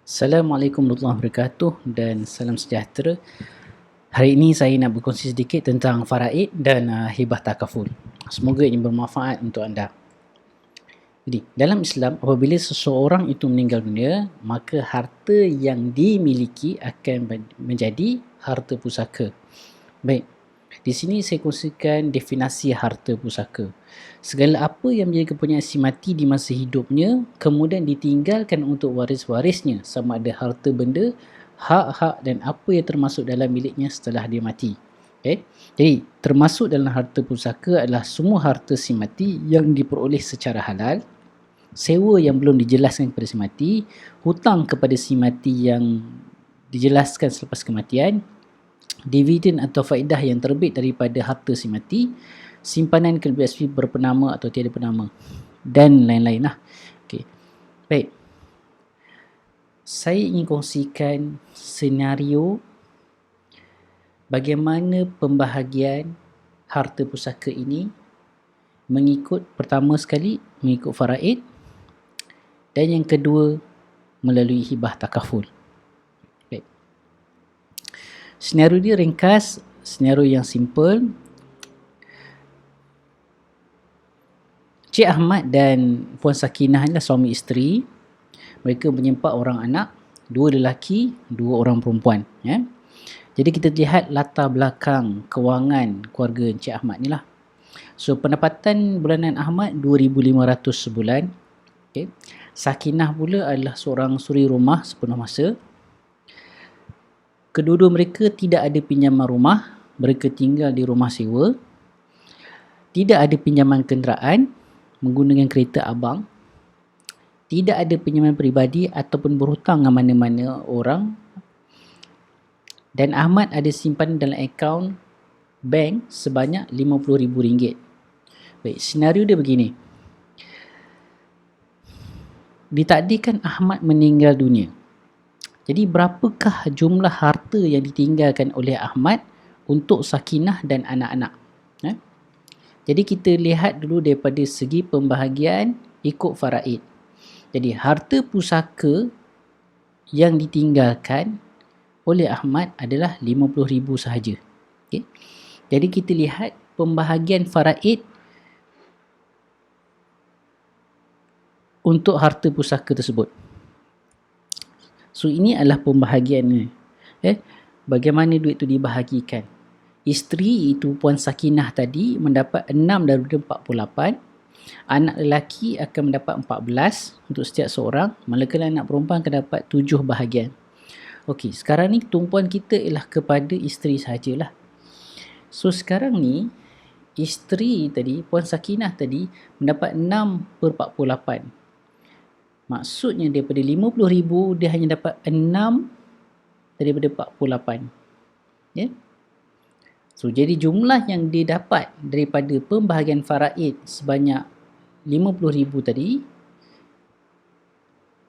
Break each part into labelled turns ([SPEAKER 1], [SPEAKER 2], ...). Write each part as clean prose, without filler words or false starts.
[SPEAKER 1] Assalamualaikum warahmatullahi wabarakatuh dan salam sejahtera. Hari ini saya nak berkongsi sedikit tentang faraid dan hibah takaful. Semoga ini bermanfaat untuk anda. Jadi, dalam Islam apabila seseorang itu meninggal dunia, maka harta yang dimiliki akan menjadi harta pusaka. Baik. Di sini saya kongsikan definisi harta pusaka. Segala apa yang menjadi kepunyaan si mati di masa hidupnya kemudian ditinggalkan untuk waris-warisnya, sama ada harta benda, hak-hak dan apa yang termasuk dalam miliknya setelah dia mati. Okay? Jadi termasuk dalam harta pusaka adalah semua harta si mati yang diperoleh secara halal, sewa yang belum dijelaskan kepada si mati, hutang kepada si mati yang dijelaskan selepas kematian, dividen atau faedah yang terbit daripada harta si mati, simpanan KWSP berpenama atau tiada penama, dan lain-lain lah. Okay. Baik. Saya ingin kongsikan senario bagaimana pembahagian harta pusaka ini mengikut, pertama sekali mengikut faraid, dan yang kedua melalui hibah takaful. Baik. Senario dia ringkas, senario yang simple. Cik Ahmad dan Puan Sakinah adalah suami isteri. Mereka punya 4 orang anak, 2 lelaki, 2 orang perempuan. Ya. Jadi kita lihat latar belakang kewangan keluarga Encik Ahmad ni lah. So pendapatan bulanan Ahmad 2,500 sebulan. Okay. Sakinah pula adalah seorang suri rumah sepenuh masa. Kedua-dua mereka tidak ada pinjaman rumah. Mereka tinggal di rumah sewa. Tidak ada pinjaman kenderaan menggunakan kereta abang. Tidak ada pinjaman peribadi ataupun berhutang dengan mana-mana orang. Dan Ahmad ada simpanan dalam akaun bank sebanyak RM50,000. Baik, senario dia begini. Ditakdirkan Ahmad meninggal dunia. Jadi berapakah jumlah harta yang ditinggalkan oleh Ahmad untuk Sakinah dan anak-anak? Jadi kita lihat dulu daripada segi pembahagian ikut faraid. Jadi harta pusaka yang ditinggalkan oleh Ahmad adalah RM50,000 sahaja. Okay. Jadi kita lihat pembahagian faraid untuk harta pusaka tersebut. So ini adalah pembahagiannya. Bagaimana duit itu dibahagikan. Isteri itu Puan Sakinah tadi mendapat 6 daripada 48. Anak lelaki akan mendapat 14 untuk setiap seorang. Manakala anak perempuan akan dapat 7 bahagian. Okey, sekarang ni tumpuan kita ialah kepada isteri sahajalah. So sekarang ni isteri tadi, Puan Sakinah tadi mendapat 6/48. Maksudnya daripada RM50,000 dia hanya dapat 6 daripada 48. Ya. So jadi jumlah yang dia dapat daripada pembahagian faraid sebanyak RM50,000 tadi,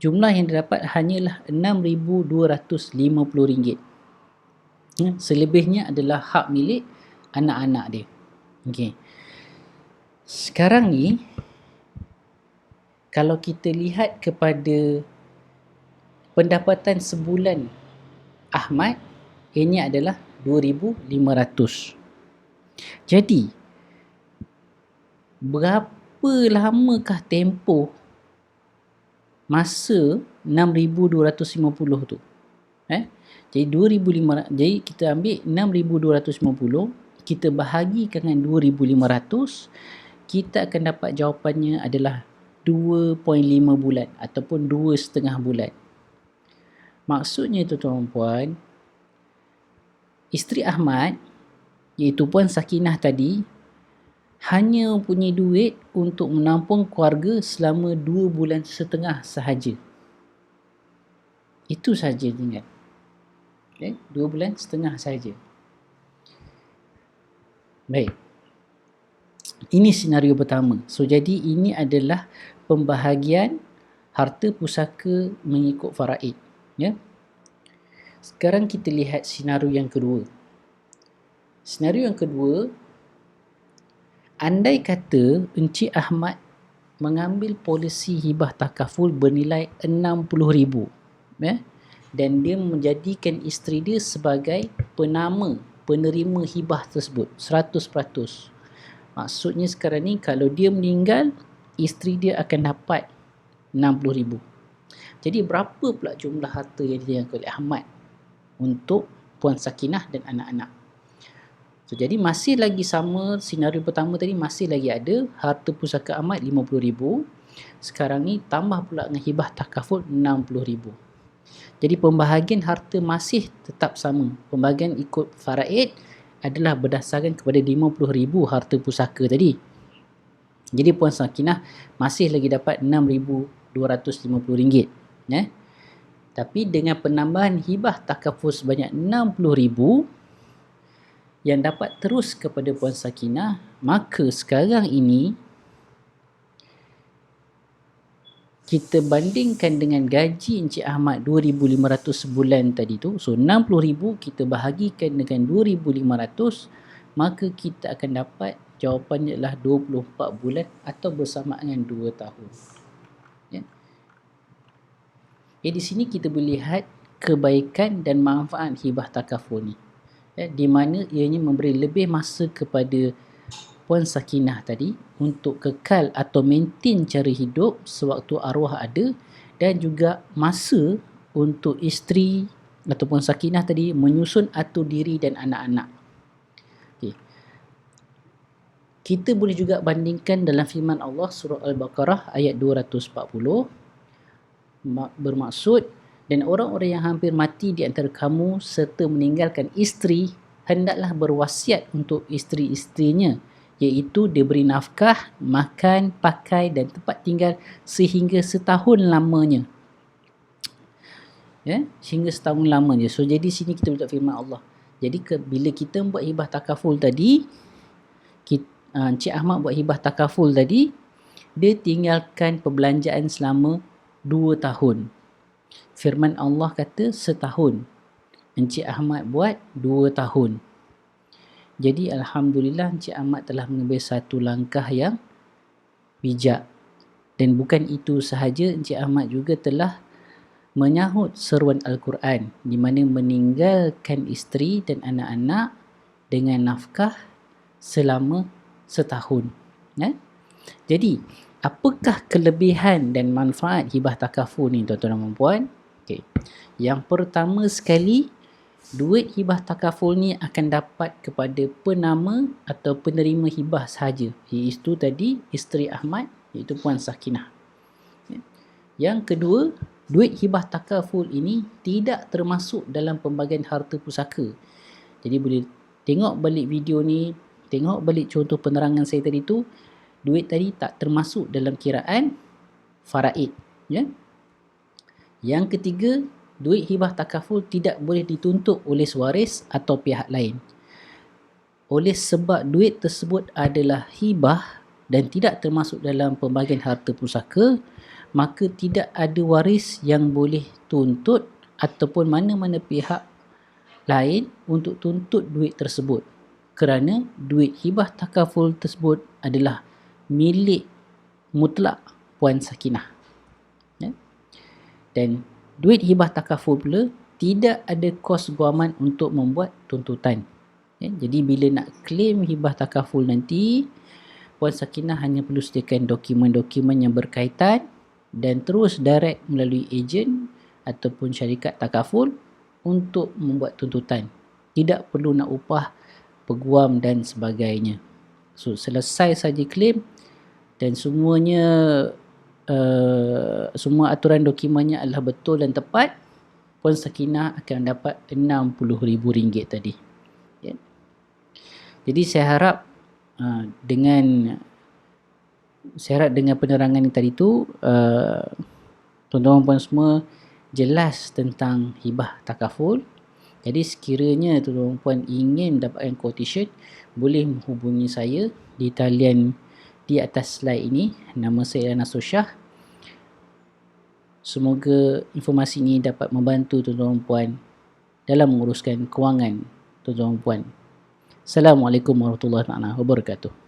[SPEAKER 1] jumlah yang dia dapat hanyalah RM6,250. Selebihnya adalah hak milik anak-anak dia. Okay. Sekarang ni kalau kita lihat kepada pendapatan sebulan Ahmad, ini adalah 2,500. Jadi berapa lamakah tempoh masa 6,250 tu? Jadi 2,500, jadi kita ambil 6,250, kita bahagikan dengan 2,500, kita akan dapat jawapannya adalah 2.5 bulan ataupun 2,5 bulan. Maksudnya tu tuan-puan, isteri Ahmad iaitu Puan Sakinah tadi hanya mempunyai duit untuk menampung keluarga selama 2,5 bulan sahaja. Itu sahaja tinggal. 2,5 bulan sahaja. Baik. Ini senario pertama. So jadi ini adalah pembahagian harta pusaka mengikut faraid. Ya. Sekarang kita lihat senario yang kedua. Senario yang kedua, andai kata Encik Ahmad mengambil polisi hibah takaful bernilai RM60,000. dan dia menjadikan isteri dia sebagai penerima hibah tersebut 100%. Maksudnya sekarang ni kalau dia meninggal, isteri dia akan dapat 60,000. Jadi berapa pula jumlah harta yang ditinggalkan oleh Ahmad untuk Puan Sakinah dan anak-anak? So, jadi masih lagi sama senario pertama tadi, masih lagi ada harta pusaka Ahmad 50,000. Sekarang ni tambah pula dengan hibah takaful 60,000. Jadi pembahagian harta masih tetap sama. Pembahagian ikut faraid adalah berdasarkan kepada 50,000 harta pusaka tadi. Jadi Puan Sakinah masih lagi dapat RM6,250. Tapi dengan penambahan hibah takaful sebanyak 60,000 yang dapat terus kepada Puan Sakinah, maka sekarang ini kita bandingkan dengan gaji Encik Ahmad 2,500 sebulan tadi tu. So 60,000 kita bahagikan dengan 2,500, maka kita akan dapat jawapannya adalah 24 bulan atau bersamaan dengan 2 tahun. Di sini kita boleh lihat kebaikan dan manfaat hibah takaful ni, di mana ianya memberi lebih masa kepada Puan Sakinah tadi untuk kekal atau maintain cara hidup sewaktu arwah ada, dan juga masa untuk isteri atau Puan Sakinah tadi menyusun atur diri dan anak-anak. Kita boleh juga bandingkan dalam firman Allah surah Al-Baqarah ayat 240, bermaksud, dan orang-orang yang hampir mati di antara kamu serta meninggalkan isteri hendaklah berwasiat untuk isteri-isterinya, iaitu diberi nafkah, makan, pakai dan tempat tinggal sehingga setahun lamanya. Sehingga setahun lamanya. So jadi sini kita buat firman Allah. Jadi bila kita buat hibah takaful tadi, Encik Ahmad buat hibah takaful tadi, dia tinggalkan perbelanjaan selama 2 tahun. Firman Allah kata setahun. Encik Ahmad buat 2 tahun. Jadi Alhamdulillah Encik Ahmad telah mengambil satu langkah yang bijak. Dan bukan itu sahaja, Encik Ahmad juga telah menyahut seruan Al-Quran, di mana meninggalkan isteri dan anak-anak dengan nafkah selama setahun. Jadi apakah kelebihan dan manfaat hibah takaful ni tuan-tuan dan puan? Yang pertama sekali, duit hibah takaful ni akan dapat kepada penama atau penerima hibah sahaja, iaitu tadi isteri Ahmad, iaitu Puan Sakinah. Yang kedua, duit hibah takaful ini tidak termasuk dalam pembagian harta pusaka. Jadi boleh tengok balik video ni, tengok balik contoh penerangan saya tadi tu, duit tadi tak termasuk dalam kiraan faraid. Yang ketiga, duit hibah takaful tidak boleh dituntut oleh waris atau pihak lain. Oleh sebab duit tersebut adalah hibah dan tidak termasuk dalam pembagian harta pusaka, maka tidak ada waris yang boleh tuntut ataupun mana-mana pihak lain untuk tuntut duit tersebut, kerana duit hibah takaful tersebut adalah milik mutlak Puan Sakinah. Dan duit hibah takaful pula tidak ada kos guaman untuk membuat tuntutan. Jadi bila nak claim hibah takaful nanti, Puan Sakinah hanya perlu sediakan dokumen-dokumen yang berkaitan dan terus direct melalui ejen ataupun syarikat takaful untuk membuat tuntutan. Tidak perlu nak upah peguam dan sebagainya. So selesai saja claim dan semuanya semua aturan dokumennya adalah betul dan tepat, Puan Sakinah akan dapat RM60,000 tadi. Jadi saya harap dengan penerangan yang tadi tu, tuan-tuan puan semua jelas tentang hibah takaful. Jadi sekiranya tuan-tuan puan ingin dapatkan quotation, boleh menghubungi saya di talian di atas slide ini. Nama saya Anas Sosyah. Semoga informasi ini dapat membantu tuan-tuan puan dalam menguruskan kewangan tuan-tuan puan. Assalamualaikum warahmatullahi wabarakatuh.